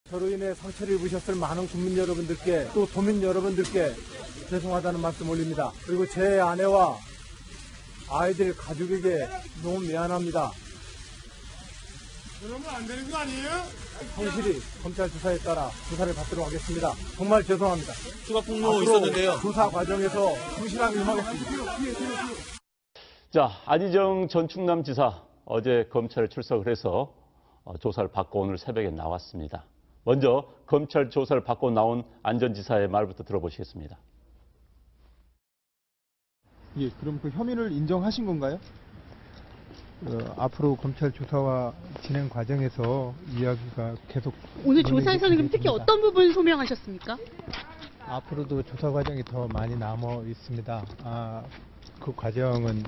저로 인해 상처를 입으셨을 많은 국민 여러분들께 또 도민 여러분들께 죄송하다는 말씀 올립니다. 그리고 제 아내와 아이들 가족에게 너무 미안합니다. 그러면 안 되는 거 아니에요? 성실히 검찰 수사에 따라 조사를 받도록 하겠습니다. 정말 죄송합니다. 추가 폭로 있었는데요. 조사 과정에서 성실하게 임하겠습니다. 자, 안희정 전 충남지사 어제 검찰에 출석을 해서 조사를 받고 오늘 새벽에 나왔습니다. 먼저 검찰 조사를 받고 나온 안 전 지사의 말부터 들어보시겠습니다. 예, 그럼 그 혐의를 인정하신 건가요? 앞으로 검찰 조사와 진행 과정에서 이야기가 계속 오늘 조사에서는 그럼 특히 어떤 부분 소명하셨습니까? 앞으로도 조사 과정이 더 많이 남아 있습니다. 그 과정은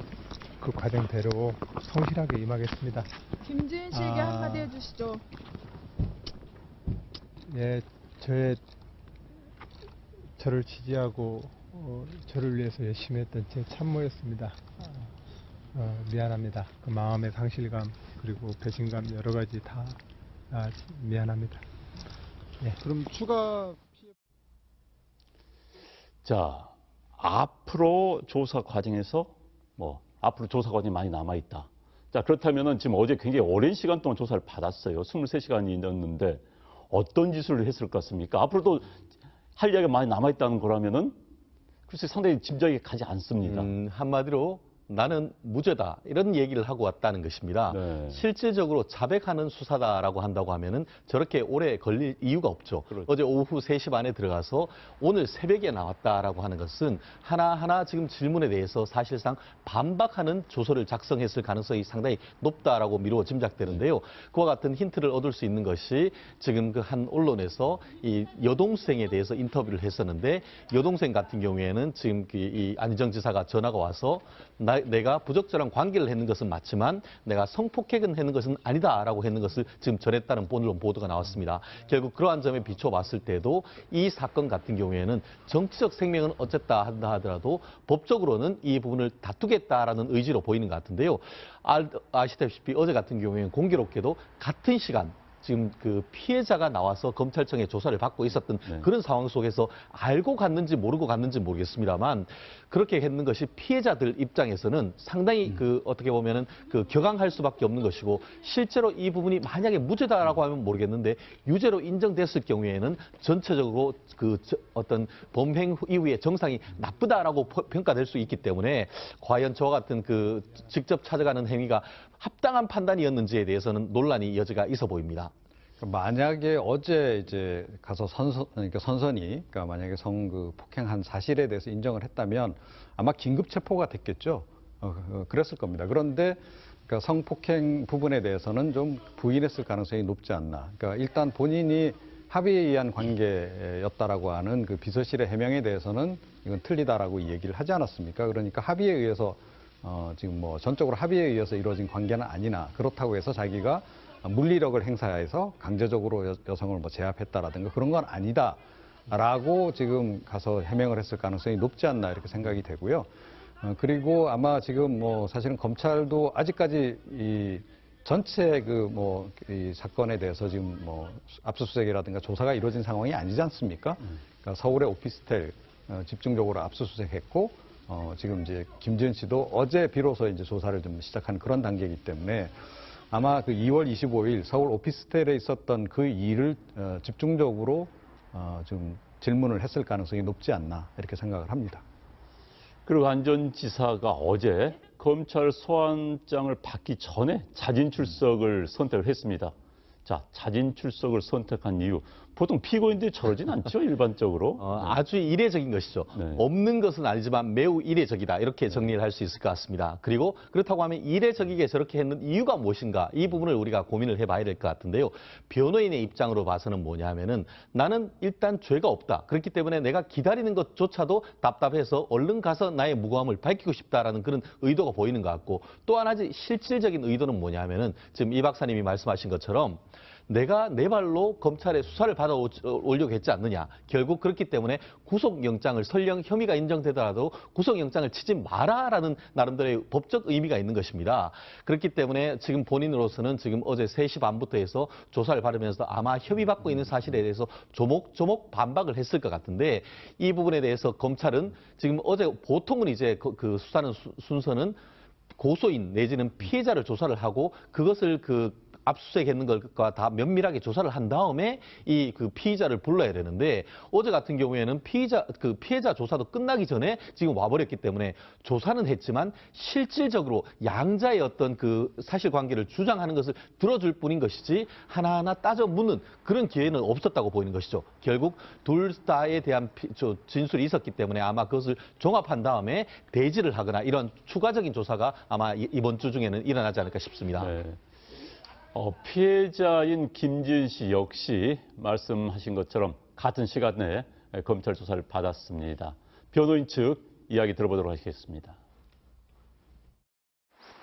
그 과정대로 성실하게 임하겠습니다. 김지은 씨에게 한마디 해주시죠. 예, 저를 지지하고 저를 위해서 열심히 했던 제 참모였습니다. 미안합니다. 그 마음의 상실감 그리고 배신감 여러 가지 다 미안합니다. 예. 그럼 추가 피해... 자, 앞으로 조사 과정에서 앞으로 조사 과정이 많이 남아 있다. 자, 그렇다면은 지금 어제 굉장히 오랜 시간 동안 조사를 받았어요. 23시간이 넘는데 어떤 짓을 했을 것 같습니까? 앞으로도 할 이야기가 많이 남아 있다는 거라면은 글쎄 상당히 짐작이 가지 않습니다. 한마디로 나는 무죄다 이런 얘기를 하고 왔다는 것입니다. 네. 실질적으로 자백하는 수사다라고 한다고 하면은 저렇게 오래 걸릴 이유가 없죠. 그렇죠. 어제 오후 3시 반에 들어가서 오늘 새벽에 나왔다라고 하는 것은 하나하나 지금 질문에 대해서 사실상 반박하는 조서를 작성했을 가능성이 상당히 높다라고 미루어 짐작되는데요. 그와 같은 힌트를 얻을 수 있는 것이 지금 그 한 언론에서 이 여동생에 대해서 인터뷰를 했었는데 여동생 같은 경우에는 지금 이 안희정 지사가 전화가 와서 내가 부적절한 관계를 했는 것은 맞지만 내가 성폭행은 했는 것은 아니다라고 했는 것을 지금 전했다는 언론 보도가 나왔습니다. 결국 그러한 점에 비춰봤을 때도 이 사건 같은 경우에는 정치적 생명은 어쨌다 한다 하더라도 법적으로는 이 부분을 다투겠다라는 의지로 보이는 것 같은데요. 아시다시피 어제 같은 경우에는 공교롭게도 같은 시간 지금 그 피해자가 나와서 검찰청에 조사를 받고 있었던 그런 상황 속에서 알고 갔는지 모르고 갔는지 모르겠습니다만 그렇게 했는 것이 피해자들 입장에서는 상당히 그 어떻게 보면은 그 격앙할 수밖에 없는 것이고 실제로 이 부분이 만약에 무죄다라고 하면 모르겠는데 유죄로 인정됐을 경우에는 전체적으로 그 어떤 범행 이후의 정상이 나쁘다라고 평가될 수 있기 때문에 과연 저와 같은 그 직접 찾아가는 행위가 합당한 판단이었는지에 대해서는 논란이 여지가 있어 보입니다. 만약에 어제 이제 가서 선선히 만약에 폭행한 사실에 대해서 인정을 했다면 아마 긴급 체포가 됐겠죠. 그랬을 겁니다. 그런데 성폭행 부분에 대해서는 좀 부인했을 가능성이 높지 않나. 그러니까 일단 본인이 합의에 의한 관계였다라고 하는 그 비서실의 해명에 대해서는 이건 틀리다라고 얘기를 하지 않았습니까? 그러니까 합의에 의해서 지금 전적으로 합의에 의해서 이루어진 관계는 아니나 그렇다고 해서 자기가 물리력을 행사해서 강제적으로 여성을 제압했다라든가 그런 건 아니다라고 지금 가서 해명을 했을 가능성이 높지 않나 이렇게 생각이 되고요. 그리고 아마 지금 사실은 검찰도 아직까지 이 전체 이 사건에 대해서 지금 압수수색이라든가 조사가 이루어진 상황이 아니지 않습니까? 그러니까 서울의 오피스텔 집중적으로 압수수색했고 지금 이제 김지은 씨도 어제 비로소 이제 조사를 좀 시작한 그런 단계이기 때문에 아마 그 2월 25일 서울 오피스텔에 있었던 그 일을 집중적으로 좀 질문을 했을 가능성이 높지 않나 이렇게 생각을 합니다. 그리고 안 전 지사가 어제 검찰 소환장을 받기 전에 자진 출석을 선택을 했습니다. 자, 자진 출석을 선택한 이유. 보통 피고인들이 저러진 않죠, 일반적으로. 아주 이례적인 것이죠. 네. 없는 것은 아니지만 매우 이례적이다. 이렇게 정리를 할 수 있을 것 같습니다. 그리고 그렇다고 하면 이례적이게 저렇게 했는 이유가 무엇인가? 이 부분을 우리가 고민을 해봐야 될 것 같은데요. 변호인의 입장으로 봐서는 뭐냐 하면은 나는 일단 죄가 없다. 그렇기 때문에 내가 기다리는 것조차도 답답해서 얼른 가서 나의 무고함을 밝히고 싶다라는 그런 의도가 보이는 것 같고 또 하나 실질적인 의도는 뭐냐 하면은 지금 이 박사님이 말씀하신 것처럼 내가 내 발로 검찰에 수사를 받아 오려고 했지 않느냐. 결국 그렇기 때문에 구속영장을 설령 혐의가 인정되더라도 구속영장을 치지 마라라는 나름대로의 법적 의미가 있는 것입니다. 그렇기 때문에 지금 본인으로서는 지금 어제 3시 반부터 해서 조사를 받으면서 아마 협의받고 있는 사실에 대해서 조목조목 반박을 했을 것 같은데 이 부분에 대해서 검찰은 지금 어제 보통은 이제 그 수사는 순서는 고소인 내지는 피해자를 조사를 하고 그것을 압수수색했는 것과 다 면밀하게 조사를 한 다음에 이 피의자를 불러야 되는데 어제 같은 경우에는 피해자 조사도 끝나기 전에 지금 와버렸기 때문에 조사는 했지만 실질적으로 양자의 어떤 사실관계를 주장하는 것을 들어줄 뿐인 것이지 하나하나 따져 묻는 그런 기회는 없었다고 보이는 것이죠. 결국 둘 다에 대한 진술이 있었기 때문에 아마 그것을 종합한 다음에 대지를 하거나 이런 추가적인 조사가 아마 이번 주 중에는 일어나지 않을까 싶습니다. 네. 피해자인 김지은 씨 역시 말씀하신 것처럼 같은 시간에 검찰 조사를 받았습니다. 변호인 측 이야기 들어보도록 하겠습니다.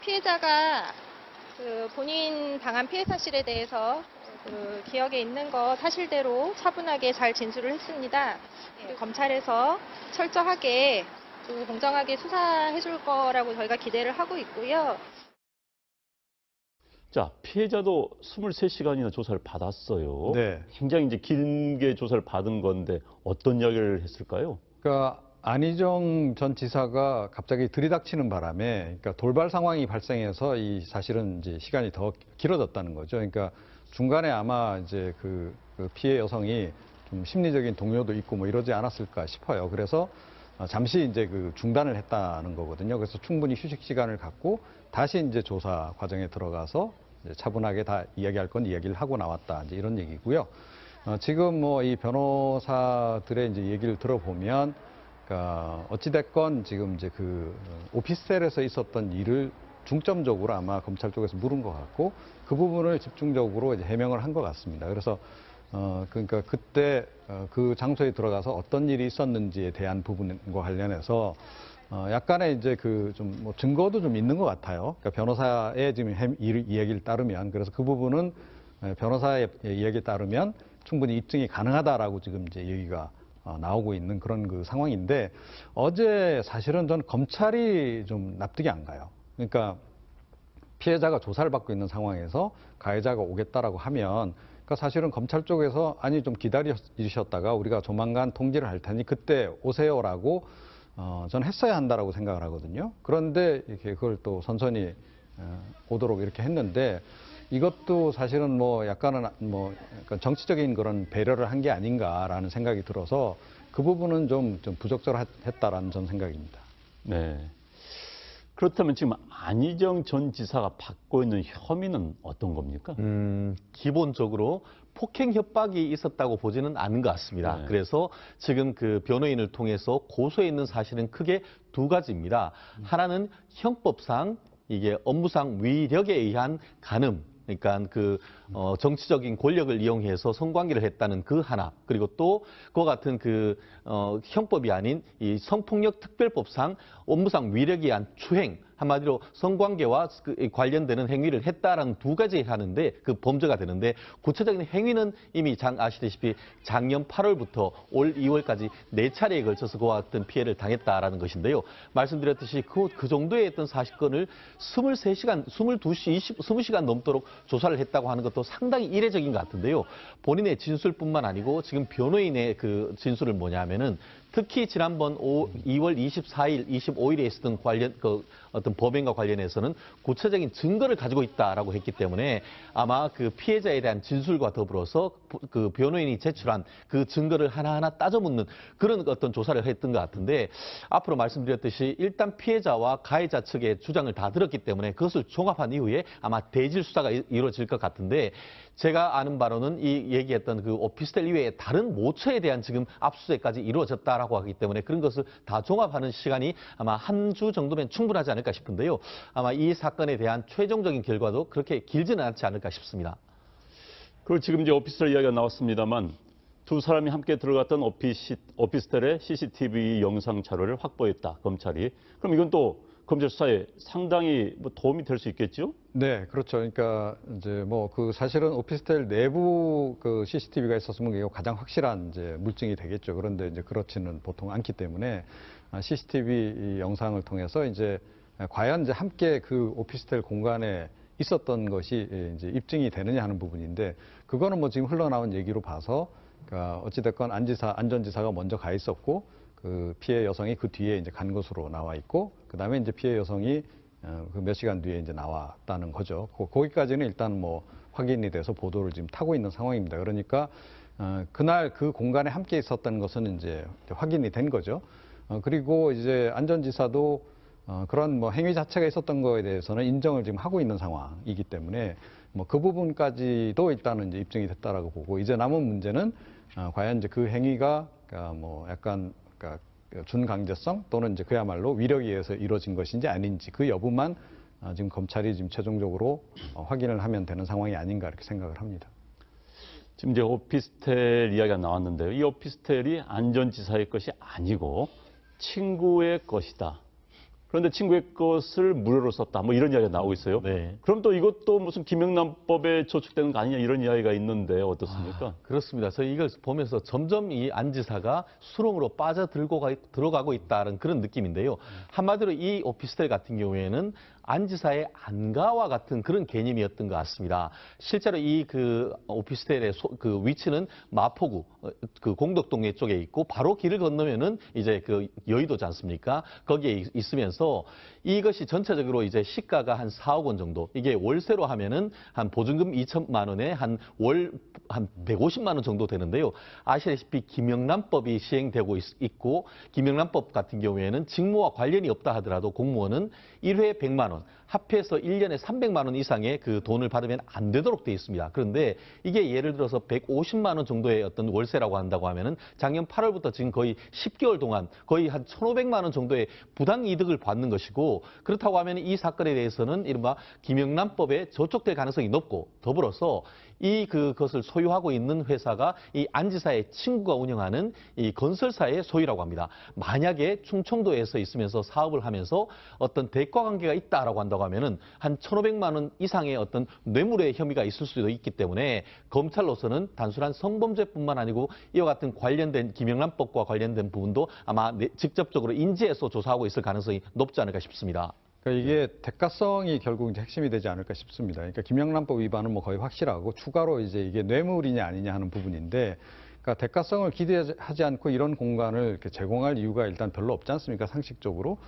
피해자가 본인 당한 피해 사실에 대해서 기억에 있는 거 사실대로 차분하게 잘 진술을 했습니다. 검찰에서 철저하게 공정하게 수사해 줄 거라고 저희가 기대를 하고 있고요. 자, 피해자도 23시간이나 조사를 받았어요. 네. 굉장히 이제 길게 조사를 받은 건데 어떤 이야기를 했을까요? 그러니까 안희정 전 지사가 갑자기 들이닥치는 바람에 그러니까 돌발 상황이 발생해서 이 사실은 이제 시간이 더 길어졌다는 거죠. 그러니까 중간에 아마 이제 그 피해 여성이 좀 심리적인 동요도 있고 뭐 이러지 않았을까 싶어요. 그래서 잠시 이제 중단을 했다는 거거든요. 그래서 충분히 휴식 시간을 갖고 다시 이제 조사 과정에 들어가서 이제 차분하게 다 이야기할 건 이야기를 하고 나왔다. 이제 이런 얘기고요. 지금 뭐 이 변호사들의 이제 얘기를 들어보면, 그러니까 어찌됐건 지금 이제 오피스텔에서 있었던 일을 중점적으로 아마 검찰 쪽에서 물은 것 같고 그 부분을 집중적으로 이제 해명을 한 것 같습니다. 그래서 그러니까 그때 그 장소에 들어가서 어떤 일이 있었는지에 대한 부분과 관련해서 약간의 이제 좀 뭐 증거도 좀 있는 것 같아요. 그러니까 변호사의 지금 이야기를 따르면 그래서 그 부분은 변호사의 이야기에 따르면 충분히 입증이 가능하다라고 지금 이제 얘기가 나오고 있는 그런 상황인데 어제 사실은 전 검찰이 좀 납득이 안 가요. 그러니까 피해자가 조사를 받고 있는 상황에서 가해자가 오겠다라고 하면 그러니까 사실은 검찰 쪽에서 아니 좀 기다리셨다가 우리가 조만간 통지를 할 테니 그때 오세요라고 저는 했어야 한다라고 생각을 하거든요. 그런데 이렇게 그걸 또 선선히 오도록 이렇게 했는데 이것도 사실은 뭐 약간은 약간 정치적인 그런 배려를 한 게 아닌가라는 생각이 들어서 그 부분은 좀 부적절했다라는 전 생각입니다. 네. 그렇다면 지금 안희정 전 지사가 받고 있는 혐의는 어떤 겁니까? 기본적으로 폭행 협박이 있었다고 보지는 않은 것 같습니다. 네. 그래서 지금 변호인을 통해서 고소해 있는 사실은 크게 두 가지입니다. 하나는 형법상 이게 업무상 위력에 의한 간음. 그러니까 정치적인 권력을 이용해서 성관계를 했다는 그 하나, 그리고 또 그와 같은 형법이 아닌 이 성폭력 특별법상 업무상 위력에 의한 추행, 한마디로 성관계와 관련되는 행위를 했다라는 두 가지 하는데 범죄가 되는데 구체적인 행위는 이미 아시다시피 작년 8월부터 올 2월까지 4차례에 걸쳐서 그와 같은 피해를 당했다라는 것인데요. 말씀드렸듯이 그 정도의 어떤 사건을 23시간, 20시간 넘도록 조사를 했다고 하는 것도 상당히 이례적인 것 같은데요. 본인의 진술뿐만 아니고 지금 변호인의 진술을 뭐냐면은 특히 지난번 2월 24일, 25일에 있었던 어떤 범행과 관련해서는 구체적인 증거를 가지고 있다라고 했기 때문에 아마 피해자에 대한 진술과 더불어서 변호인이 제출한 그 증거를 하나하나 따져 묻는 그런 어떤 조사를 했던 것 같은데 앞으로 말씀드렸듯이 일단 피해자와 가해자 측의 주장을 다 들었기 때문에 그것을 종합한 이후에 아마 대질 수사가 이루어질 것 같은데 제가 아는 바로는 이 얘기했던 오피스텔 이외에 다른 모처에 대한 지금 압수수색까지 이루어졌다라고 하기 때문에 그런 것을 다 종합하는 시간이 아마 한 주 정도면 충분하지 않을까 싶은데요. 아마 이 사건에 대한 최종적인 결과도 그렇게 길지는 않지 않을까 싶습니다. 그리고 지금 이제 오피스텔 이야기가 나왔습니다만 두 사람이 함께 들어갔던 오피스텔의 CCTV 영상 자료를 확보했다, 검찰이. 그럼 이건 또 검찰 수사에 상당히 뭐 도움이 될 수 있겠죠? 네, 그렇죠. 그러니까 이제 뭐 그 사실은 오피스텔 내부 그 CCTV가 있었으면 이게 가장 확실한 이제 물증이 되겠죠. 그런데 이제 그렇지는 보통 않기 때문에 CCTV 영상을 통해서 이제 과연 이제 함께 그 오피스텔 공간에 있었던 것이 이제 입증이 되느냐 하는 부분인데 그거는 뭐 지금 흘러나온 얘기로 봐서 그러니까 어찌됐건 안 전 지사가 먼저 가 있었고 그 피해 여성이 그 뒤에 이제 간 것으로 나와 있고 그다음에 이제 피해 여성이 그 몇 시간 뒤에 이제 나왔다는 거죠. 거기까지는 일단 뭐 확인이 돼서 보도를 지금 타고 있는 상황입니다. 그러니까 그날 그 공간에 함께 있었던 것은 이제 확인이 된 거죠. 그리고 이제 안 전 지사도 그런 뭐 행위 자체가 있었던 거에 대해서는 인정을 지금 하고 있는 상황이기 때문에 뭐 그 부분까지도 일단은 이제 입증이 됐다라고 보고 이제 남은 문제는 과연 이제 그 행위가 그러니까 뭐 약간 그러니까 준강제성 또는 이제 그야말로 위력에 의해서 이루어진 것인지 아닌지 그 여부만 지금 검찰이 지금 최종적으로 확인을 하면 되는 상황이 아닌가 이렇게 생각을 합니다. 지금 이제 오피스텔 이야기가 나왔는데요. 이 오피스텔이 안 전 지사의 것이 아니고 친구의 것이다. 그런데 친구의 것을 무료로 썼다. 뭐 이런 이야기가 나오고 있어요. 네. 그럼 또 이것도 무슨 김영란법에 저촉되는 거 아니냐 이런 이야기가 있는데 어떻습니까? 그렇습니다. 저희 이걸 보면서 점점 이 안 지사가 수렁으로 들어가고 있다는 그런 느낌인데요. 한마디로 이 오피스텔 같은 경우에는 안 지사의 안가와 같은 그런 개념이었던 것 같습니다. 실제로 이 그 오피스텔의 그 위치는 마포구 그 공덕동네 쪽에 있고 바로 길을 건너면은 이제 그 여의도지 않습니까? 거기에 있으면서 이것이 전체적으로 이제 시가가 한 4억 원 정도. 이게 월세로 하면은 한 보증금 2천만 원에 한 월 한 150만 원 정도 되는데요. 아시다시피 김영란법이 시행되고 있고 김영란법 같은 경우에는 직무와 관련이 없다 하더라도 공무원은 1회 100만 원, 합해서 1년에 300만 원 이상의 그 돈을 받으면 안 되도록 되어 있습니다. 그런데 이게 예를 들어서 150만 원 정도의 어떤 월세라고 한다고 하면은 작년 8월부터 지금 거의 10개월 동안 거의 한 1,500만 원 정도의 부당 이득을 받는 것이고 그렇다고 하면 이 사건에 대해서는 이른바 김영란법에 저촉될 가능성이 높고 더불어서 그것을 소유하고 있는 회사가 이 안 지사의 친구가 운영하는 이 건설사의 소유라고 합니다. 만약에 충청도에서 있으면서 사업을 하면서 어떤 대가 관계가 있다라고 한다고 하면은 한 1,500만 원 이상의 어떤 뇌물의 혐의가 있을 수도 있기 때문에 검찰로서는 단순한 성범죄뿐만 아니고 이와 같은 관련된 김영란법과 관련된 부분도 아마 직접적으로 인지해서 조사하고 있을 가능성이 높지 않을까 싶습니다. 그러니까 이게 대가성이 결국 이제 핵심이 되지 않을까 싶습니다. 그러니까 김영란법 위반은 뭐 거의 확실하고 추가로 이제 이게 뇌물이냐 아니냐 하는 부분인데, 그러니까 대가성을 기대하지 않고 이런 공간을 이렇게 제공할 이유가 일단 별로 없지 않습니까? 상식적으로.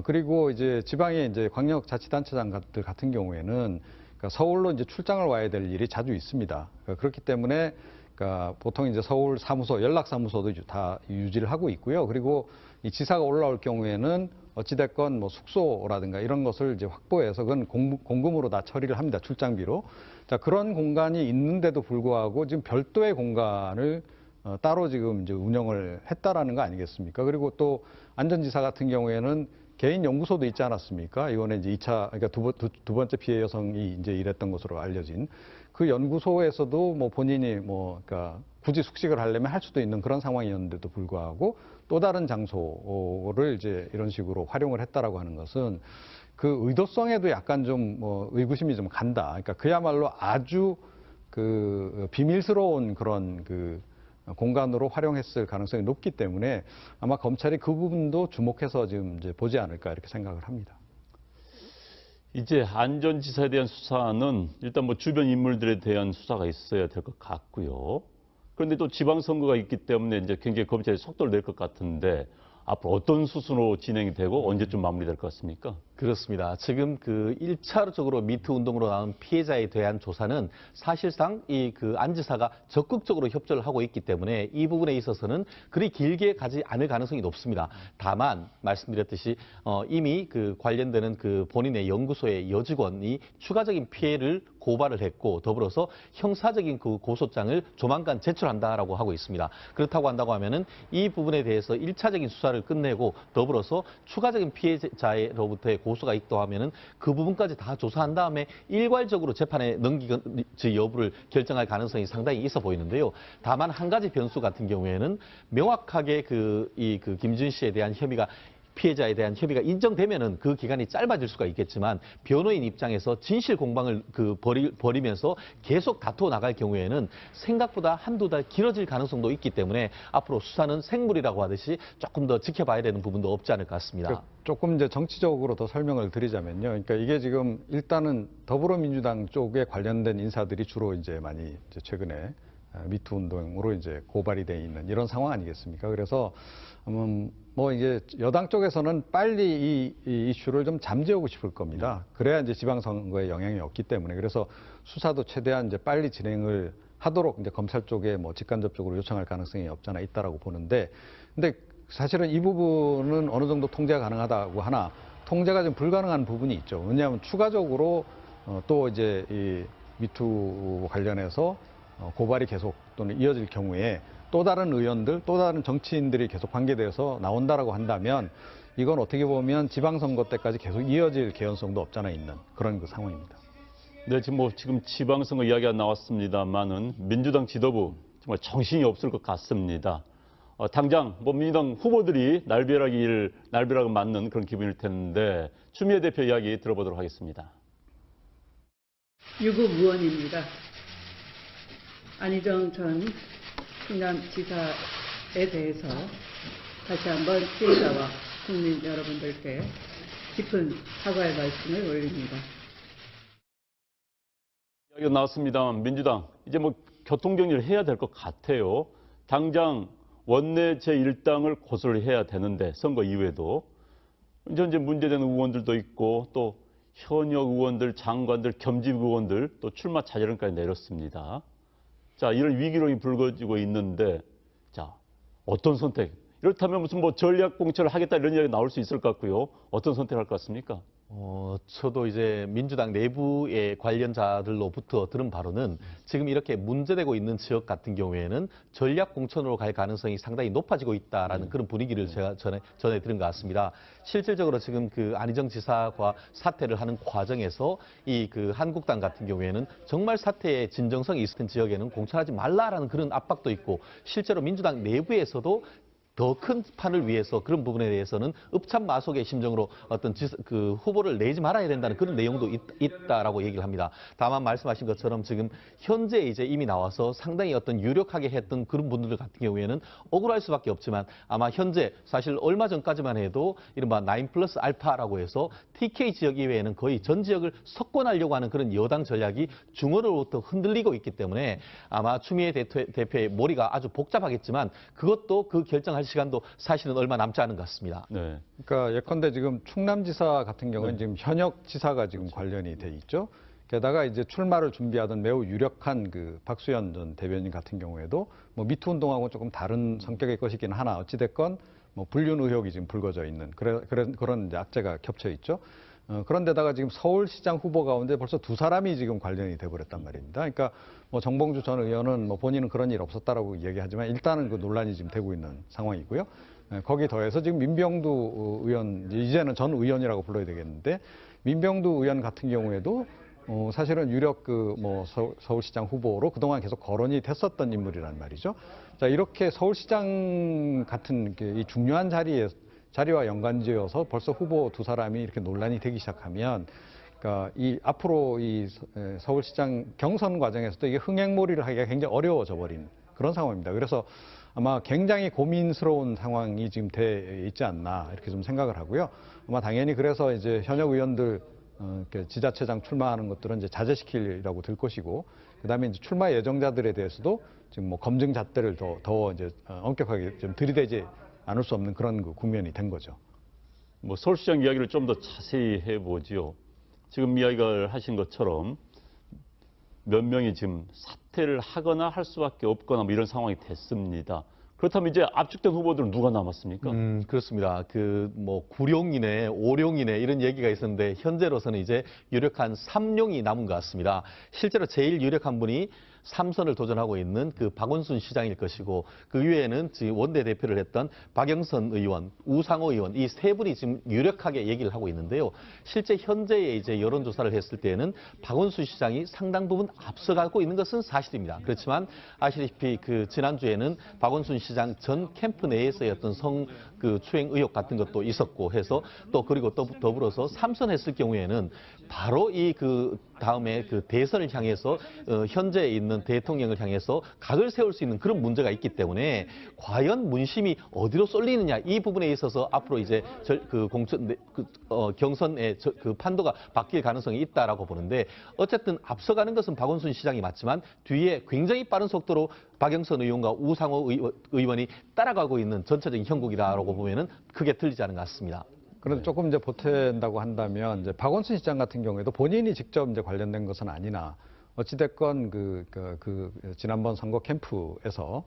그리고 이제 지방의 이제 광역자치단체장들 같은 경우에는 그러니까 서울로 이제 출장을 와야 될 일이 자주 있습니다. 그렇기 때문에 그러니까 보통 이제 서울 사무소, 연락사무소도 다 유지를 하고 있고요. 그리고 이 지사가 올라올 경우에는 어찌됐건 뭐 숙소라든가 이런 것을 이제 확보해서 그건 공금으로 다 처리를 합니다. 출장비로. 자, 그런 공간이 있는데도 불구하고 지금 별도의 공간을 따로 지금 이제 운영을 했다라는 거 아니겠습니까? 그리고 또 안전지사 같은 경우에는 개인 연구소도 있지 않았습니까? 이번에 이제 2차, 그러니까 두 번째 피해 여성이 이제 일했던 것으로 알려진 그 연구소에서도 뭐 본인이 뭐, 그러니까 굳이 숙식을 하려면 할 수도 있는 그런 상황이었는데도 불구하고 또 다른 장소를 이제 이런 식으로 활용을 했다라고 하는 것은 그 의도성에도 약간 좀 뭐 의구심이 좀 간다. 그러니까 그야말로 아주 그 비밀스러운 그런 그 공간으로 활용했을 가능성이 높기 때문에 아마 검찰이 그 부분도 주목해서 지금 이제 보지 않을까 이렇게 생각을 합니다. 이제 안 전 지사에 대한 수사는 일단 뭐 주변 인물들에 대한 수사가 있어야 될 것 같고요. 그런데 또 지방선거가 있기 때문에 이제 굉장히 검찰이 속도를 낼 것 같은데 앞으로 어떤 수순으로 진행이 되고 언제쯤 마무리될 것 같습니까? 그렇습니다. 지금 그 1차적으로 미투 운동으로 나온 피해자에 대한 조사는 사실상 이 그 안 지사가 적극적으로 협조를 하고 있기 때문에 이 부분에 있어서는 그리 길게 가지 않을 가능성이 높습니다. 다만 말씀드렸듯이 이미 그 관련되는 그 본인의 연구소의 여직원이 추가적인 피해를 고발을 했고 더불어서 형사적인 그 고소장을 조만간 제출한다라고 하고 있습니다. 그렇다고 한다고 하면은 이 부분에 대해서 1차적인 수사를 끝내고 더불어서 추가적인 피해자로부터의 고소가 있다고 하면은 그 부분까지 다 조사한 다음에 일괄적으로 재판에 넘기지 여부를 결정할 가능성이 상당히 있어 보이는데요. 다만 한 가지 변수 같은 경우에는 명확하게 그 김준 씨에 대한 혐의가 피해자에 대한 협의가 인정되면은 그 기간이 짧아질 수가 있겠지만 변호인 입장에서 진실 공방을 벌이면서 계속 다투어 나갈 경우에는 생각보다 한두 달 길어질 가능성도 있기 때문에 앞으로 수사는 생물이라고 하듯이 조금 더 지켜봐야 되는 부분도 없지 않을 것 같습니다. 조금 이제 정치적으로 더 설명을 드리자면요. 그러니까 이게 지금 일단은 더불어민주당 쪽에 관련된 인사들이 주로 이제 많이 이제 최근에 미투 운동으로 이제 고발이 돼 있는 이런 상황 아니겠습니까? 그래서 뭐 이게 여당 쪽에서는 빨리 이 이슈를 좀 잠재우고 싶을 겁니다. 그래야 이제 지방선거에 영향이 없기 때문에. 그래서 수사도 최대한 이제 빨리 진행을 하도록 이제 검찰 쪽에 뭐 직간접적으로 요청할 가능성이 없잖아 있다라고 보는데, 근데 사실은 이 부분은 어느 정도 통제가 가능하다고 하나 통제가 좀 불가능한 부분이 있죠. 왜냐하면 추가적으로 또 이제 이 미투 관련해서 고발이 계속 또는 이어질 경우에 또 다른 의원들, 또 다른 정치인들이 계속 관계돼서 나온다라고 한다면 이건 어떻게 보면 지방선거 때까지 계속 이어질 개연성도 없잖아 있는 그런 그 상황입니다. 네, 지금 지방선거 이야기가 나왔습니다만은 민주당 지도부 정말 정신이 없을 것 같습니다. 당장 뭐 민주당 후보들이 날벼락을 맞는 그런 기분일 텐데 추미애 대표 이야기 들어보도록 하겠습니다. 유급 의원입니다. 안희정 전 충남지사에 대해서 다시 한번 피해자와 국민 여러분들께 깊은 사과의 말씀을 올립니다. 이야기가 나왔습니다만 민주당 이제 뭐 교통정리를 해야 될 것 같아요. 당장 원내 제1당을 고소를 해야 되는데 선거 이후에도 이제 문제되는 의원들도 있고 또 현역 의원들, 장관들, 겸직 의원들 또 출마 자제령까지 내렸습니다. 자, 이런 위기론이 불거지고 있는데 자, 어떤 선택? 이렇다면 무슨 뭐 전략 공천을 하겠다 이런 이야기 나올 수 있을 것 같고요. 어떤 선택을 할 것 같습니까? 저도 이제 민주당 내부의 관련자들로부터 들은 바로는 지금 이렇게 문제되고 있는 지역 같은 경우에는 전략 공천으로 갈 가능성이 상당히 높아지고 있다라는 그런 분위기를 제가 전에 들은 것 같습니다. 실질적으로 지금 그 안희정 지사가 사퇴를 하는 과정에서 이 그 한국당 같은 경우에는 정말 사퇴의 진정성이 있었던 지역에는 공천하지 말라라는 그런 압박도 있고 실제로 민주당 내부에서도 더 큰 판을 위해서 그런 부분에 대해서는 읍참마속의 심정으로 어떤 그 후보를 내지 말아야 된다는 그런 내용도 있다라고 얘기를 합니다. 다만 말씀하신 것처럼 지금 현재 이제 이미 나와서 상당히 어떤 유력하게 했던 그런 분들 같은 경우에는 억울할 수밖에 없지만 아마 현재 사실 얼마 전까지만 해도 이른바 9플러스 알파라고 해서 TK 지역 이외에는 거의 전 지역을 석권하려고 하는 그런 여당 전략이 중원으로부터 흔들리고 있기 때문에 아마 추미애 대표의 머리가 아주 복잡하겠지만 그것도 그 결정할 시간도 사실은 얼마 남지 않은 것 같습니다. 네. 그러니까 예컨대 지금 충남지사 같은 경우는 지금 현역 지사가 지금 관련이 돼 있죠. 게다가 이제 출마를 준비하던 매우 유력한 그 박수현 전 대변인 같은 경우에도 뭐 미투 운동하고 조금 다른 성격의 것이긴 하나 어찌됐건 뭐 불륜 의혹이 지금 불거져 있는 그런 이제 악재가 겹쳐 있죠. 그런데다가 지금 서울시장 후보 가운데 벌써 두 사람이 지금 관련이 돼버렸단 말입니다. 그러니까 뭐 정봉주 전 의원은 뭐 본인은 그런 일 없었다라고 얘기하지만 일단은 그 논란이 지금 되고 있는 상황이고요. 거기 더해서 지금 민병두 의원, 이제는 전 의원이라고 불러야 되겠는데 민병두 의원 같은 경우에도 사실은 유력 그 뭐 서울시장 후보로 그동안 계속 거론이 됐었던 인물이란 말이죠. 자, 이렇게 서울시장 같은 이 중요한 자리와 연관지어서 벌써 후보 두 사람이 이렇게 논란이 되기 시작하면, 그러니까 이 앞으로 이 서울시장 경선 과정에서도 이게 흥행몰이를 하기가 굉장히 어려워져 버린 그런 상황입니다. 그래서 아마 굉장히 고민스러운 상황이 지금 돼 있지 않나 이렇게 좀 생각을 하고요. 아마 당연히 그래서 이제 현역 의원들 이렇게 지자체장 출마하는 것들은 이제 자제시키려고 들 것이고, 그다음에 이제 출마 예정자들에 대해서도 지금 뭐 검증 잣대를 더 이제 엄격하게 좀 들이대지 않을 수 없는 그런 그 국면이 된 거죠. 뭐 서울시장 이야기를 좀 더 자세히 해보지요. 지금 이야기를 하신 것처럼 몇 명이 지금 사퇴를 하거나 할 수밖에 없거나 뭐 이런 상황이 됐습니다. 그렇다면 이제 압축된 후보들은 누가 남았습니까? 그렇습니다. 그 뭐 구룡이네, 오룡이네 이런 얘기가 있었는데 현재로서는 이제 유력한 3룡이 남은 것 같습니다. 실제로 제일 유력한 분이 3선을 도전하고 있는 그 박원순 시장일 것이고 그 위에는 지금 원내대표를 했던 박영선 의원, 우상호 의원 이 세 분이 지금 유력하게 얘기를 하고 있는데요. 실제 현재의 이제 여론조사를 했을 때는 박원순 시장이 상당 부분 앞서가고 있는 것은 사실입니다. 그렇지만 아시다시피 그 지난주에는 박원순 시장 전 캠프 내에서의 어떤 추행 의혹 같은 것도 있었고 해서 또 그리고 또 더불어서 3선했을 경우에는 바로 이 그 다음에 그 대선을 향해서 현재 있는 대통령을 향해서 각을 세울 수 있는 그런 문제가 있기 때문에 과연 문심이 어디로 쏠리느냐 이 부분에 있어서 앞으로 이제 경선의 그 판도가 바뀔 가능성이 있다라고 보는데 어쨌든 앞서가는 것은 박원순 시장이 맞지만 뒤에 굉장히 빠른 속도로 박영선 의원과 우상호 의원이 따라가고 있는 전체적인 형국이다라고 보면은 크게 틀리지 않은 것 같습니다. 그런데 조금 이제 보탠다고 한다면 이제 박원순 시장 같은 경우에도 본인이 직접 이제 관련된 것은 아니나 어찌됐건 지난번 선거 캠프에서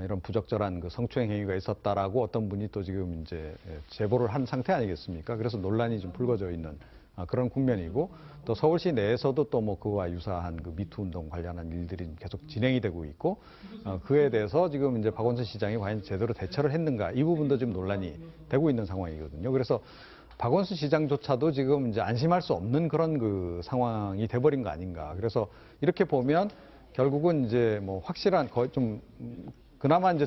이런 부적절한 그 성추행 행위가 있었다라고 어떤 분이 또 지금 이제 제보를 한 상태 아니겠습니까? 그래서 논란이 좀 불거져 있는 그런 국면이고 또 서울시 내에서도 또 뭐 그와 유사한 그 미투 운동 관련한 일들이 계속 진행이 되고 있고 그에 대해서 지금 이제 박원순 시장이 과연 제대로 대처를 했는가 이 부분도 지금 논란이 되고 있는 상황이거든요. 그래서 박원순 시장조차도 지금 이제 안심할 수 없는 그런 그 상황이 돼버린 거 아닌가. 그래서 이렇게 보면 결국은 이제 뭐 확실한 거의 좀 그나마 이제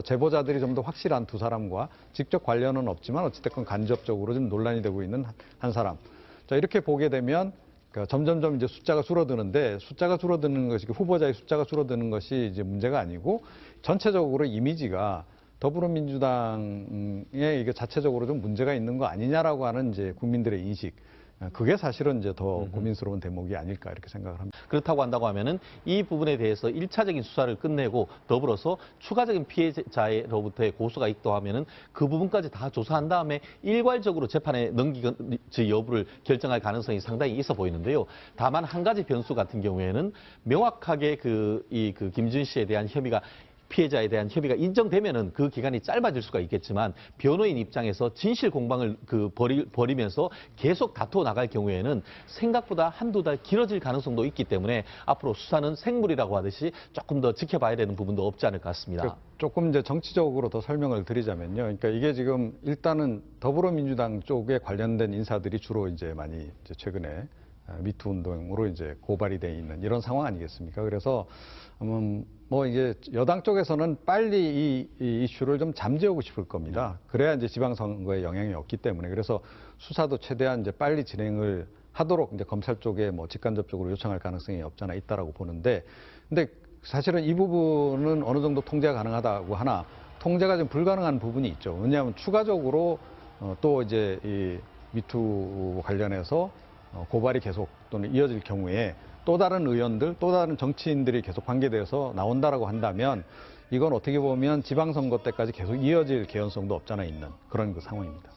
제보자들이 좀 더 확실한 두 사람과 직접 관련은 없지만 어찌됐건 간접적으로 좀 논란이 되고 있는 한 사람. 자, 이렇게 보게 되면 점점점 이제 숫자가 줄어드는데 숫자가 줄어드는 것이 후보자의 숫자가 줄어드는 것이 이제 문제가 아니고 전체적으로 이미지가 더불어민주당에 이게 자체적으로 좀 문제가 있는 거 아니냐라고 하는 이제 국민들의 인식. 그게 사실은 이제 더 고민스러운 대목이 아닐까 이렇게 생각을 합니다. 그렇다고 한다고 하면은 이 부분에 대해서 1차적인 수사를 끝내고 더불어서 추가적인 피해자로부터의 고소가 있다면은 그 부분까지 다 조사한 다음에 일괄적으로 재판에 넘기지 여부를 결정할 가능성이 상당히 있어 보이는데요. 다만 한 가지 변수 같은 경우에는 명확하게 김준 씨에 대한 혐의가 피해자에 대한 협의가 인정되면은 그 기간이 짧아질 수가 있겠지만 변호인 입장에서 진실 공방을 벌이면서 계속 다투어 나갈 경우에는 생각보다 한두 달 길어질 가능성도 있기 때문에 앞으로 수사는 생물이라고 하듯이 조금 더 지켜봐야 되는 부분도 없지 않을 것 같습니다. 조금 이제 정치적으로 더 설명을 드리자면요. 그러니까 이게 지금 일단은 더불어민주당 쪽에 관련된 인사들이 주로 이제 많이 이제 최근에 미투 운동으로 이제 고발이 돼 있는 이런 상황 아니겠습니까? 그래서 뭐 이게 여당 쪽에서는 빨리 이 이슈를 좀 잠재우고 싶을 겁니다. 그래야 이제 지방선거에 영향이 없기 때문에 그래서 수사도 최대한 이제 빨리 진행을 하도록 이제 검찰 쪽에 뭐 직간접적으로 요청할 가능성이 없잖아 있다라고 보는데, 근데 사실은 이 부분은 어느 정도 통제가 가능하다고 하나 통제가 좀 불가능한 부분이 있죠. 왜냐하면 추가적으로 또 이제 이 미투 관련해서 고발이 계속 또는 이어질 경우에 또 다른 의원들, 또 다른 정치인들이 계속 관계돼서 나온다라고 한다면 이건 어떻게 보면 지방선거 때까지 계속 이어질 개연성도 없잖아 있는 그런 그 상황입니다.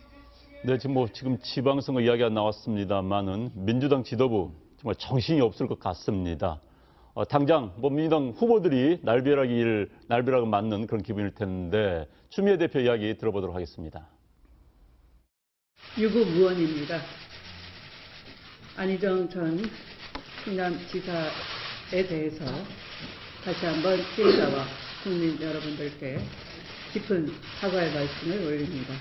네, 지금 지방선거 이야기가 나왔습니다만은 민주당 지도부 정말 정신이 없을 것 같습니다. 당장 뭐 민주당 후보들이 날벼락을 맞는 그런 기분일 텐데 추미애 대표 이야기 들어보도록 하겠습니다. 유고무원입니다. 안희정 전 충남지사에 대해서 다시 한번 피해자와 국민 여러분들께 깊은 사과의 말씀을 올립니다.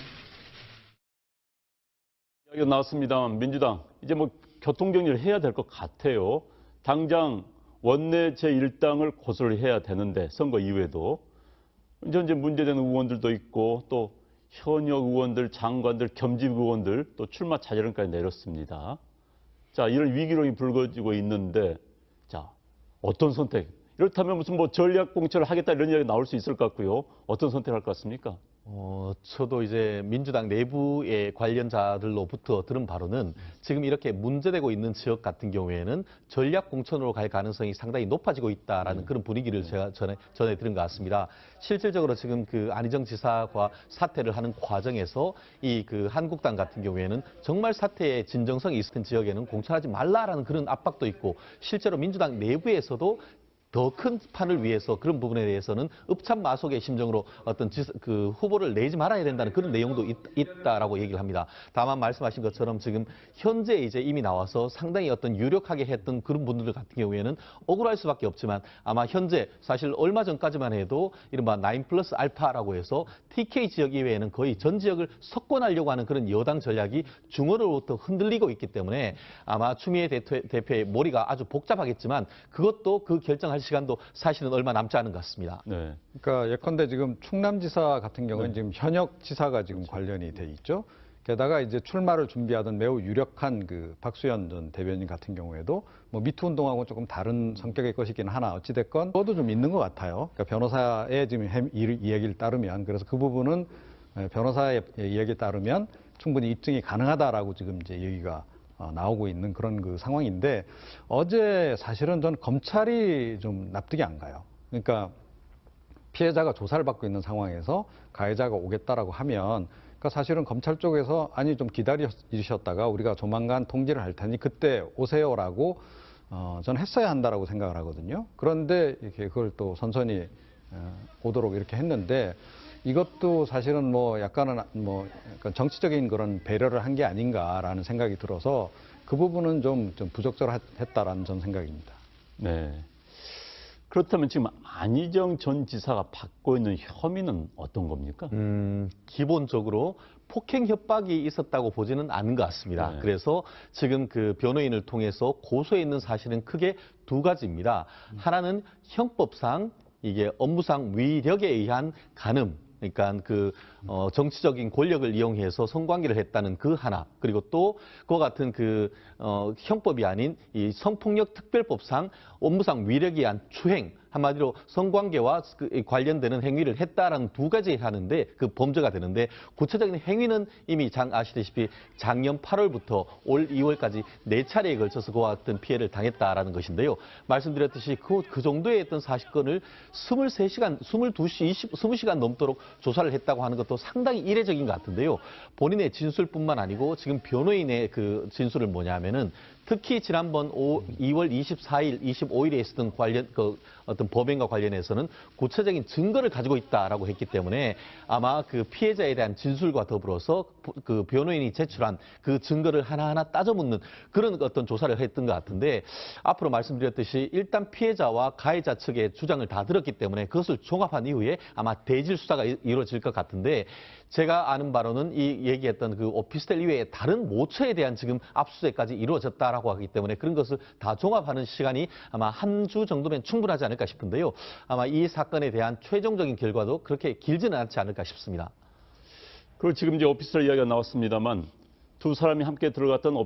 이야기가 나왔습니다만 민주당 이제 뭐 교통정리를 해야 될 것 같아요. 당장 원내 제1당을 고소를 해야 되는데 선거 이후에도 현재 문제되는 의원들도 있고 또 현역 의원들, 장관들, 겸직 의원들 또 출마 자제론까지 내렸습니다. 자, 이런 위기론이 불거지고 있는데, 자, 어떤 선택? 이렇다면 무슨 뭐 전략 공천을 하겠다 이런 이야기 나올 수 있을 것 같고요. 어떤 선택을 할 것 같습니까? 저도 이제 민주당 내부의 관련자들로부터 들은 바로는 지금 이렇게 문제되고 있는 지역 같은 경우에는 전략 공천으로 갈 가능성이 상당히 높아지고 있다라는 그런 분위기를 제가 전에 들은 것 같습니다. 실질적으로 지금 그 안희정 지사가 사퇴를 하는 과정에서 한국당 같은 경우에는 정말 사퇴의 진정성이 있었던 지역에는 공천하지 말라라는 그런 압박도 있고 실제로 민주당 내부에서도 더 큰 판을 위해서 그런 부분에 대해서는 읍참마속의 심정으로 어떤 그 후보를 내지 말아야 된다는 그런 내용도 있다라고 얘기를 합니다. 다만 말씀하신 것처럼 지금 현재 이제 이미 나와서 상당히 어떤 유력하게 했던 그런 분들 같은 경우에는 억울할 수밖에 없지만 아마 현재 사실 얼마 전까지만 해도 이른바 9+알파라고 해서 TK 지역 이외에는 거의 전 지역을 석권하려고 하는 그런 여당 전략이 중원으로부터 흔들리고 있기 때문에 아마 추미애 대표의 머리가 아주 복잡하겠지만 그것도 그 결정할 시간도 사실은 얼마 남지 않은 것 같습니다. 네. 그러니까 예컨대 지금 충남지사 같은 경우는 지금 현역 지사가 지금 관련이 돼 있죠. 게다가 이제 출마를 준비하던 매우 유력한 그 박수현 전 대변인 같은 경우에도 뭐 미투 운동하고 조금 다른 성격의 것이긴 하나 어찌됐건 그것도 좀 있는 것 같아요. 그러니까 변호사의 지금 이야기를 따르면 그래서 그 부분은 변호사의 이야기에 따르면 충분히 입증이 가능하다라고 지금 이제 얘기가 나오고 있는 그런 그 상황인데 어제 사실은 전 검찰이 좀 납득이 안 가요. 그러니까 피해자가 조사를 받고 있는 상황에서 가해자가 오겠다라고 하면 그러니까 사실은 검찰 쪽에서 아니 좀 기다리셨다가 우리가 조만간 통지를 할 테니 그때 오세요라고 저는 했어야 한다라고 생각을 하거든요. 그런데 이렇게 그걸 또 선선히 오도록 이렇게 했는데 이것도 사실은 뭐 약간은 뭐 약간 정치적인 그런 배려를 한 게 아닌가라는 생각이 들어서 그 부분은 좀 부적절했다라는 전 생각입니다. 네. 그렇다면 지금 안희정 전 지사가 받고 있는 혐의는 어떤 겁니까? 기본적으로 폭행 협박이 있었다고 보지는 않은 것 같습니다. 네. 그래서 지금 그 변호인을 통해서 고소해 있는 사실은 크게 두 가지입니다. 하나는 형법상 이게 업무상 위력에 의한 간음. 그러니까 그 정치적인 권력을 이용해서 성관계를 했다는 그 하나, 그리고 또 그와 같은 그 형법이 아닌 이 성폭력 특별법상 업무상 위력에 의한 추행, 한마디로 성관계와 관련되는 행위를 했다라는 두 가지 하는데 그 범죄가 되는데 구체적인 행위는 이미 아시다시피 작년 8월부터 올 2월까지 4차례에 걸쳐서 그와 같은 피해를 당했다라는 것인데요. 말씀드렸듯이 그 정도의 어떤 사건을 23시간, 20시간 넘도록 조사를 했다고 하는 것도 상당히 이례적인 것 같은데요. 본인의 진술뿐만 아니고 지금 변호인의 그 진술은 뭐냐면은 특히 지난번 2월 24일, 25일에 있었던 어떤 범행과 관련해서는 구체적인 증거를 가지고 있다라고 했기 때문에 아마 그 피해자에 대한 진술과 더불어서 그 변호인이 제출한 그 증거를 하나하나 따져 묻는 그런 어떤 조사를 했던 것 같은데 앞으로 말씀드렸듯이 일단 피해자와 가해자 측의 주장을 다 들었기 때문에 그것을 종합한 이후에 아마 대질 수사가 이루어질 것 같은데 제가 아는 바로는 이 얘기했던 그 오피스텔 이외에 다른 모처에 대한 지금 압수수색까지 이루어졌다라고 하기 때문에 그런 것을 다 종합하는 시간이 아마 한 주 정도면 충분하지 않을까 싶은데요. 아마 이 사건에 대한 최종적인 결과도 그렇게 길지는 않지 않을까 싶습니다. 그리고 지금 이제 오피스텔 이야기가 나왔습니다만 두 사람이 함께 들어갔던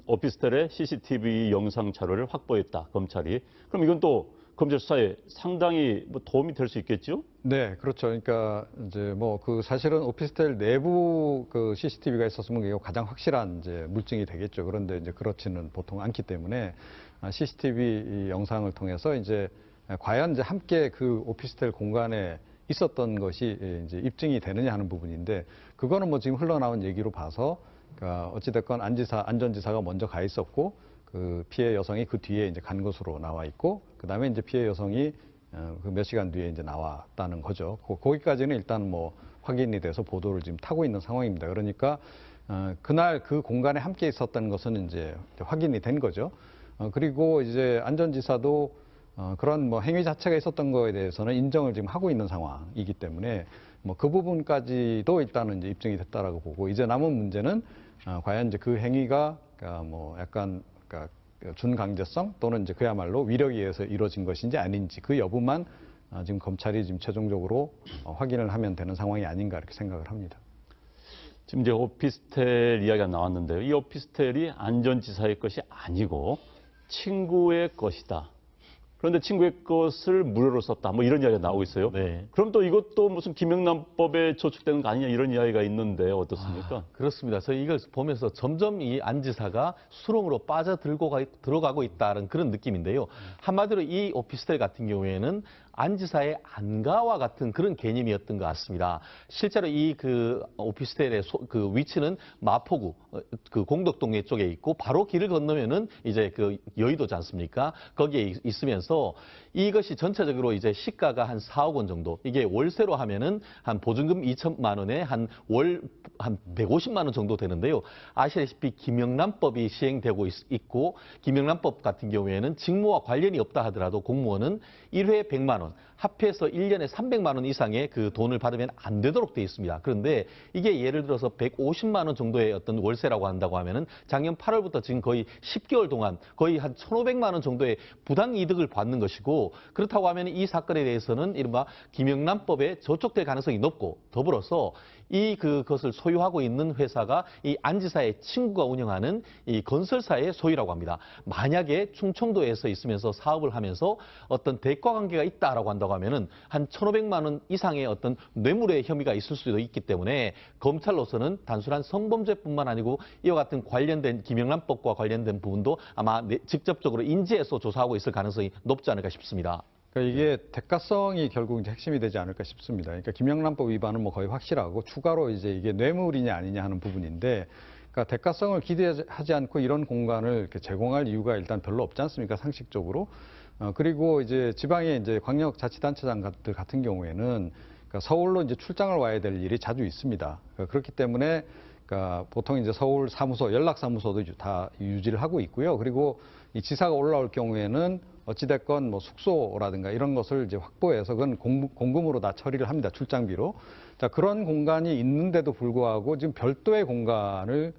오피스텔의 CCTV 영상 자료를 확보했다, 검찰이. 그럼 이건 또 검찰 수사에 상당히 뭐 도움이 될 수 있겠죠? 네, 그렇죠. 그러니까 이제 뭐 그 사실은 오피스텔 내부 그 CCTV가 있었으면 이게 가장 확실한 이제 물증이 되겠죠. 그런데 이제 그렇지는 보통 않기 때문에 CCTV 영상을 통해서 이제 과연 이제 함께 그 오피스텔 공간에 있었던 것이 이제 입증이 되느냐 하는 부분인데 그거는 뭐 지금 흘러나온 얘기로 봐서 그러니까 어찌됐건 안 전 지사가 먼저 가 있었고 그 피해 여성이 그 뒤에 이제 간 것으로 나와 있고 그다음에 이제 피해 여성이 그 몇 시간 뒤에 이제 나왔다는 거죠. 거기까지는 일단 뭐 확인이 돼서 보도를 지금 타고 있는 상황입니다. 그러니까 그날 그 공간에 함께 있었다는 것은 이제 확인이 된 거죠. 그리고 이제 안 전 지사도 그런 뭐 행위 자체가 있었던 거에 대해서는 인정을 지금 하고 있는 상황이기 때문에 뭐 그 부분까지도 일단은 이제 입증이 됐다라고 보고 이제 남은 문제는 과연 이제 그 행위가 그러니까 뭐 약간 그러니까 준강제성 또는 이제 그야말로 위력에 의해서 이루어진 것인지 아닌지 그 여부만 지금 검찰이 지금 최종적으로 확인을 하면 되는 상황이 아닌가 이렇게 생각을 합니다. 지금 이제 오피스텔 이야기가 나왔는데요. 이 오피스텔이 안 전 지사의 것이 아니고 친구의 것이다. 그런데 친구의 것을 무료로 썼다. 뭐 이런 이야기가 나오고 있어요. 네. 그럼 또 이것도 무슨 김영란법에 저촉되는 거 아니냐 이런 이야기가 있는데 어떻습니까? 그렇습니다. 저희 이걸 보면서 점점 이 안 지사가 수렁으로 들어가고 있다는 그런 느낌인데요. 한마디로 이 오피스텔 같은 경우에는 안지사의 안가와 같은 그런 개념이었던 것 같습니다. 실제로 이 그 오피스텔의 그 위치는 마포구 그 공덕동에 쪽에 있고 바로 길을 건너면은 이제 그 여의도지 않습니까? 거기에 있으면서 이것이 전체적으로 이제 시가가 한 4억 원 정도. 이게 월세로 하면은 한 보증금 2천만 원에 한 150만 원 정도 되는데요. 아시다시피 김영란법이 시행되고 있고 김영란법 같은 경우에는 직무와 관련이 없다 하더라도 공무원은 1회 100만 원, 합해서 1년에 300만 원 이상의 그 돈을 받으면 안 되도록 되어 있습니다. 그런데 이게 예를 들어서 150만 원 정도의 어떤 월세라고 한다고 하면은 작년 8월부터 지금 거의 10개월 동안 거의 한 1,500만 원 정도의 부당 이득을 받는 것이고, 그렇다고 하면 이 사건에 대해서는 이른바 김영란법에 저촉될 가능성이 높고, 더불어서 그것을 소유하고 있는 회사가 이 안지사의 친구가 운영하는 이 건설사의 소유라고 합니다. 만약에 충청도에서 있으면서 사업을 하면서 어떤 대가 관계가 있다라고 한다고 하면은 한 1,500만 원 이상의 어떤 뇌물의 혐의가 있을 수도 있기 때문에 검찰로서는 단순한 성범죄뿐만 아니고 이와 같은 관련된 김영란법과 관련된 부분도 아마 직접적으로 인지해서 조사하고 있을 가능성이 높지 않을까 싶습니다. 그러니까 이게 대가성이 결국 이제 핵심이 되지 않을까 싶습니다. 그러니까 김영란법 위반은 뭐 거의 확실하고 추가로 이제 이게 뇌물이냐 아니냐 하는 부분인데, 그러니까 대가성을 기대하지 않고 이런 공간을 이렇게 제공할 이유가 일단 별로 없지 않습니까? 상식적으로. 그리고 이제 지방의 이제 광역자치단체장들 같은 경우에는 그러니까 서울로 이제 출장을 와야 될 일이 자주 있습니다. 그렇기 때문에 그러니까 보통 이제 서울 사무소, 연락사무소도 다 유지를 하고 있고요. 그리고 이 지사가 올라올 경우에는 어찌됐건 뭐 숙소라든가 이런 것을 이제 확보해서 그건 공금으로 다 처리를 합니다. 출장비로. 자, 그런 공간이 있는데도 불구하고 지금 별도의 공간을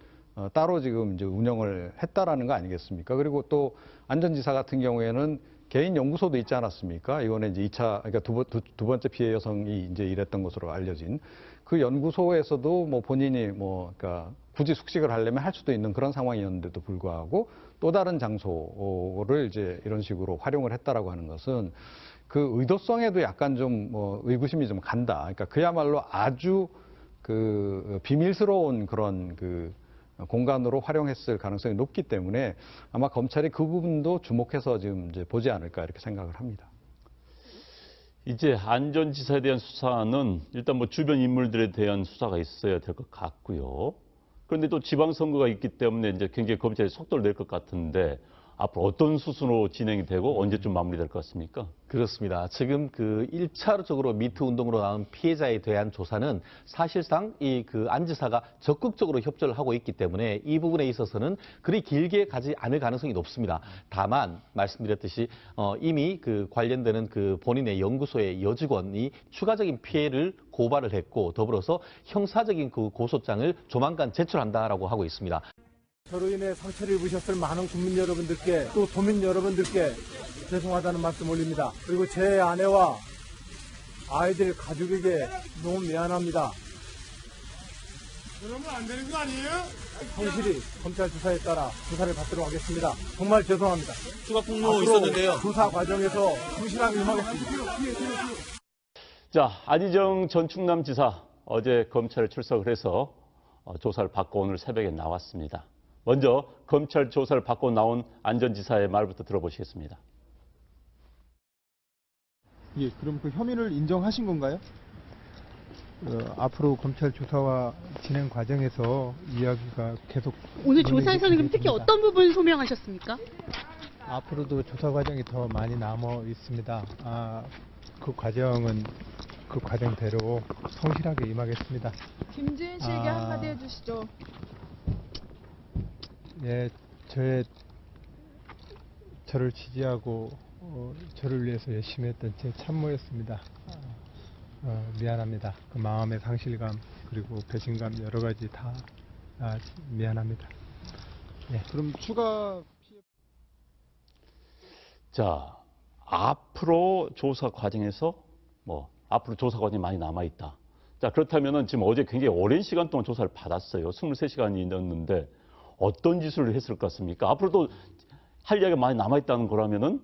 따로 지금 이제 운영을 했다라는 거 아니겠습니까? 그리고 또 안전지사 같은 경우에는 개인 연구소도 있지 않았습니까? 이번에 이제 2차, 그러니까 두 번째 피해 여성이 이제 일했던 것으로 알려진 그 연구소에서도 뭐 본인이 뭐, 그러니까 굳이 숙식을 하려면 할 수도 있는 그런 상황이었는데도 불구하고 또 다른 장소를 이제 이런 식으로 활용을 했다라고 하는 것은 그 의도성에도 약간 좀 뭐 의구심이 좀 간다. 그러니까 그야말로 아주 그 비밀스러운 그런 그 공간으로 활용했을 가능성이 높기 때문에 아마 검찰이 그 부분도 주목해서 지금 이제 보지 않을까 이렇게 생각을 합니다. 이제 안전지사에 대한 수사는 일단 뭐 주변 인물들에 대한 수사가 있어야 될 것 같고요. 그런데 또 지방선거가 있기 때문에 이제 굉장히 검찰이 속도를 낼 것 같은데 앞으로 어떤 수순으로 진행이 되고 언제쯤 마무리될 것 같습니까? 그렇습니다. 지금 그 1차적으로 미투 운동으로 나온 피해자에 대한 조사는 사실상 이 그 안지사가 적극적으로 협조를 하고 있기 때문에 이 부분에 있어서는 그리 길게 가지 않을 가능성이 높습니다. 다만 말씀드렸듯이 이미 그 관련되는 그 본인의 연구소의 여직원이 추가적인 피해를 고발을 했고, 더불어서 형사적인 그 고소장을 조만간 제출한다라고 하고 있습니다. 저로 인해 상처를 입으셨을 많은 국민 여러분들께 또 도민 여러분들께 죄송하다는 말씀 올립니다. 그리고 제 아내와 아이들 가족에게 너무 미안합니다. 그러면 안 되는 거 아니에요? 성실히 검찰 조사에 따라 조사를 받도록 하겠습니다. 정말 죄송합니다. 추가 폭로 있었는데요. 조사 과정에서 충실하게 임하겠습니다. 자, 안희정 전 충남지사 어제 검찰에 출석을 해서 조사를 받고 오늘 새벽에 나왔습니다. 먼저 검찰 조사를 받고 나온 안전지사의 말부터 들어보시겠습니다. 예, 그럼 그 혐의를 인정하신 건가요? 앞으로 검찰 조사와 진행 과정에서 이야기가 계속 오늘 조사에서는 그럼 특히 어떤 부분 소명하셨습니까? 앞으로도 조사 과정이 더 많이 남아 있습니다. 그 과정은 그 과정대로 성실하게 임하겠습니다. 김지은 씨에게 한마디 해주시죠. 예, 저를 지지하고 저를 위해서 열심히 했던 제 참모였습니다. 미안합니다. 그 마음의 상실감 그리고 배신감 여러 가지 다 미안합니다. 예. 그럼 추가 피해... 자, 앞으로 조사 과정에서 앞으로 조사 과정이 많이 남아 있다. 자, 그렇다면은 지금 어제 굉장히 오랜 시간 동안 조사를 받았어요. 23시간이 넘는데 어떤 짓을 했을 것 같습니까? 앞으로도 할 이야기가 많이 남아 있다는 거라면은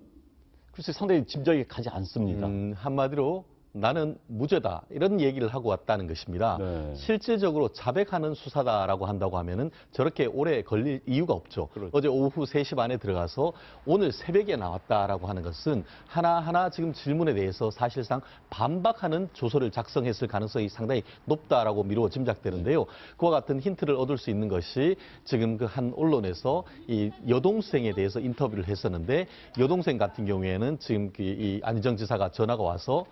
글쎄 상당히 짐작이 가지 않습니다. 한마디로 나는 무죄다 이런 얘기를 하고 왔다는 것입니다. 네. 실질적으로 자백하는 수사다라고 한다고 하면은 저렇게 오래 걸릴 이유가 없죠. 그렇죠. 어제 오후 3시 반에 들어가서 오늘 새벽에 나왔다라고 하는 것은 하나하나 지금 질문에 대해서 사실상 반박하는 조서를 작성했을 가능성이 상당히 높다라고 미루어 짐작되는데요. 그와 같은 힌트를 얻을 수 있는 것이 지금 그 한 언론에서 이 여동생에 대해서 인터뷰를 했었는데 여동생 같은 경우에는 지금 이 안희정 지사가 전화가 와서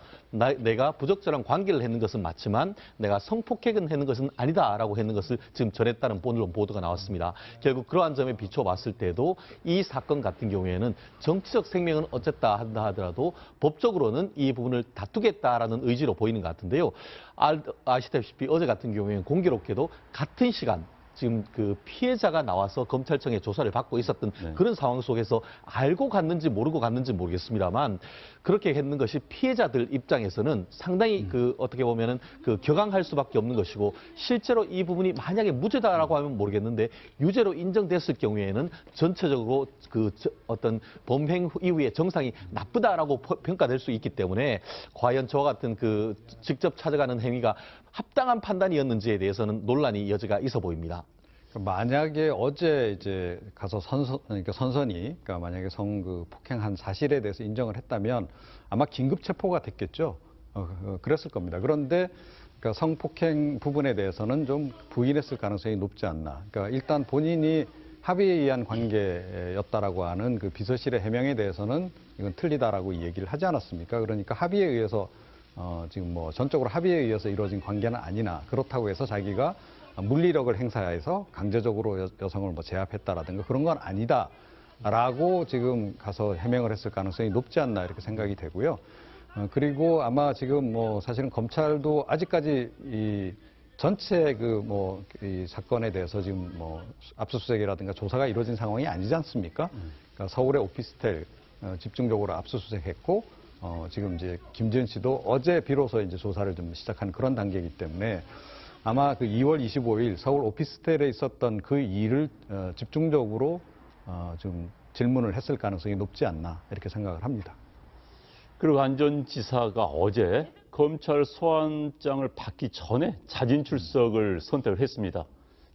내가 부적절한 관계를 했는 것은 맞지만 내가 성폭행은 했는 것은 아니다라고 했는 것을 지금 전했다는 언론 보도가 나왔습니다. 결국 그러한 점에 비춰봤을 때도 이 사건 같은 경우에는 정치적 생명은 어쨌다 한다 하더라도 법적으로는 이 부분을 다투겠다라는 의지로 보이는 것 같은데요. 아시다시피 어제 같은 경우에는 공교롭게도 같은 시간 지금 그 피해자가 나와서 검찰청에 조사를 받고 있었던 그런 상황 속에서 알고 갔는지 모르고 갔는지 모르겠습니다만 그렇게 했는 것이 피해자들 입장에서는 상당히 그 어떻게 보면은 그 격앙할 수밖에 없는 것이고 실제로 이 부분이 만약에 무죄다라고 하면 모르겠는데 유죄로 인정됐을 경우에는 전체적으로 그 어떤 범행 이후의 정상이 나쁘다라고 평가될 수 있기 때문에 과연 저와 같은 그 직접 찾아가는 행위가 합당한 판단이었는지에 대해서는 논란이 여지가 있어 보입니다. 만약에 어제 이제 가서 선선이 그러니까 만약에 그 폭행한 사실에 대해서 인정을 했다면 아마 긴급 체포가 됐겠죠. 그랬을 겁니다. 그런데 그러니까 성폭행 부분에 대해서는 좀 부인했을 가능성이 높지 않나. 그러니까 일단 본인이 합의에 의한 관계였다라고 하는 그 비서실의 해명에 대해서는 이건 틀리다라고 이 얘기를 하지 않았습니까? 그러니까 합의에 의해서 지금 뭐 전적으로 합의에 의해서 이루어진 관계는 아니나 그렇다고 해서 자기가 물리력을 행사해서 강제적으로 여성을 뭐 제압했다라든가 그런 건 아니다라고 지금 가서 해명을 했을 가능성이 높지 않나 이렇게 생각이 되고요. 그리고 아마 지금 뭐 사실은 검찰도 아직까지 이 전체 이 사건에 대해서 지금 뭐 압수수색이라든가 조사가 이루어진 상황이 아니지 않습니까? 그러니까 서울의 오피스텔 집중적으로 압수수색했고 지금 이제 김지은 씨도 어제 비로소 이제 조사를 좀 시작한 그런 단계이기 때문에 아마 그 2월 25일 서울 오피스텔에 있었던 그 일을 집중적으로 좀 질문을 했을 가능성이 높지 않나 이렇게 생각을 합니다. 그리고 안 전 지사가 어제 검찰 소환장을 받기 전에 자진 출석을 선택을 했습니다.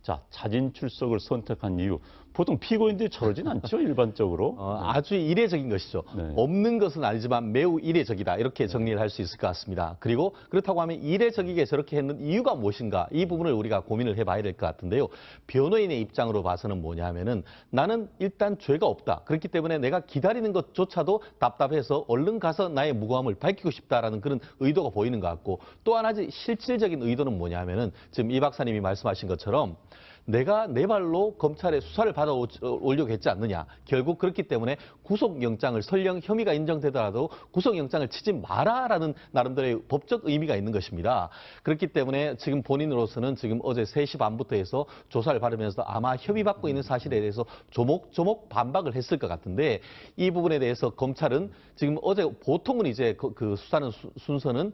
자, 자진 출석을 선택한 이유. 보통 피고인들이 저러진 않죠, 일반적으로. 아주 이례적인 것이죠. 네. 없는 것은 아니지만 매우 이례적이다. 이렇게 정리를 할 수 있을 것 같습니다. 그리고 그렇다고 하면 이례적이게 저렇게 했는 이유가 무엇인가 이 부분을 우리가 고민을 해봐야 될 것 같은데요. 변호인의 입장으로 봐서는 뭐냐 하면은 나는 일단 죄가 없다. 그렇기 때문에 내가 기다리는 것조차도 답답해서 얼른 가서 나의 무고함을 밝히고 싶다라는 그런 의도가 보이는 것 같고 또 하나지 실질적인 의도는 뭐냐 하면은 지금 이 박사님이 말씀하신 것처럼 내가 내 발로 검찰에 수사를 받아오려고 했지 않느냐. 결국 그렇기 때문에 구속영장을 설령 혐의가 인정되더라도 구속영장을 치지 마라라는 나름대로의 법적 의미가 있는 것입니다. 그렇기 때문에 지금 본인으로서는 지금 어제 3시 반부터 해서 조사를 받으면서 아마 협의받고 있는 사실에 대해서 조목조목 반박을 했을 것 같은데 이 부분에 대해서 검찰은 지금 어제 보통은 이제 그 수사는 순서는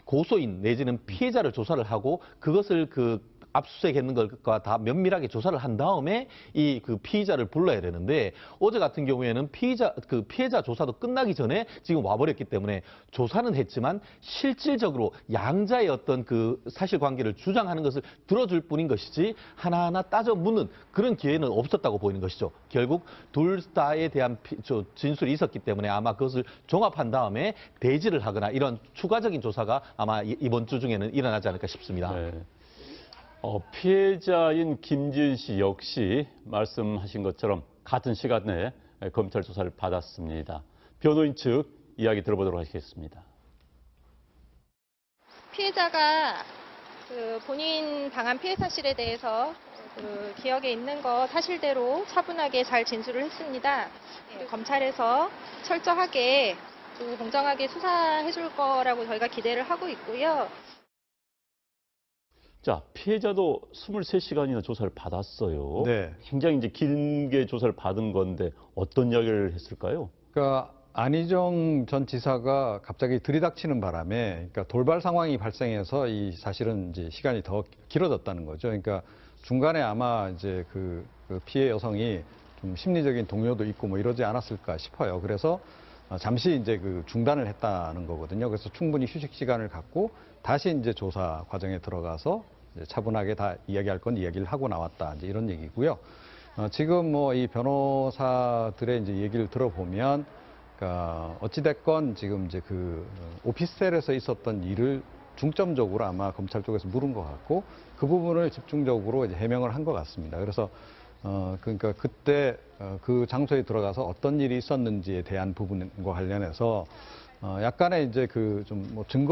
고소인 내지는 피해자를 조사를 하고 그것을 압수수색했는 것과 다 면밀하게 조사를 한 다음에 이 피의자를 불러야 되는데 어제 같은 경우에는 피해자 조사도 끝나기 전에 지금 와버렸기 때문에 조사는 했지만 실질적으로 양자의 어떤 그 사실관계를 주장하는 것을 들어줄 뿐인 것이지 하나하나 따져 묻는 그런 기회는 없었다고 보이는 것이죠. 결국 둘 다에 대한 진술이 있었기 때문에 아마 그것을 종합한 다음에 대지를 하거나 이런 추가적인 조사가 아마 이번 주 중에는 일어나지 않을까 싶습니다. 네. 피해자인 김지은 씨 역시 말씀하신 것처럼 같은 시간에 검찰 조사를 받았습니다. 변호인 측 이야기 들어보도록 하겠습니다. 피해자가 본인 당한 피해 사실에 대해서 기억에 있는 거 사실대로 차분하게 잘 진술을 했습니다. 검찰에서 철저하게 공정하게 수사해 줄 거라고 저희가 기대를 하고 있고요. 자, 피해자도 23시간이나 조사를 받았어요. 네. 굉장히 이제 길게 조사를 받은 건데 어떤 이야기를 했을까요? 그러니까 안희정 전 지사가 갑자기 들이닥치는 바람에 그러니까 돌발 상황이 발생해서 이 사실은 이제 시간이 더 길어졌다는 거죠. 그러니까 중간에 아마 이제 그 피해 여성이 좀 심리적인 동요도 있고 뭐 이러지 않았을까 싶어요. 그래서 잠시 이제 그 중단을 했다는 거거든요. 그래서 충분히 휴식 시간을 갖고 다시 이제 조사 과정에 들어가서 이제 차분하게 다 이야기할 건 이야기를 하고 나왔다. 이제 이런 얘기고요. 지금 뭐 이 변호사들의 이제 얘기를 들어보면, 그러니까 어찌됐건 지금 이제 그 오피스텔에서 있었던 일을 중점적으로 아마 검찰 쪽에서 물은 것 같고 그 부분을 집중적으로 이제 해명을 한 것 같습니다. 그래서 그러니까 그때 그 장소에 들어가서 어떤 일이 있었는지에 대한 부분과 관련해서 약간의 이제 그 좀 뭐 증거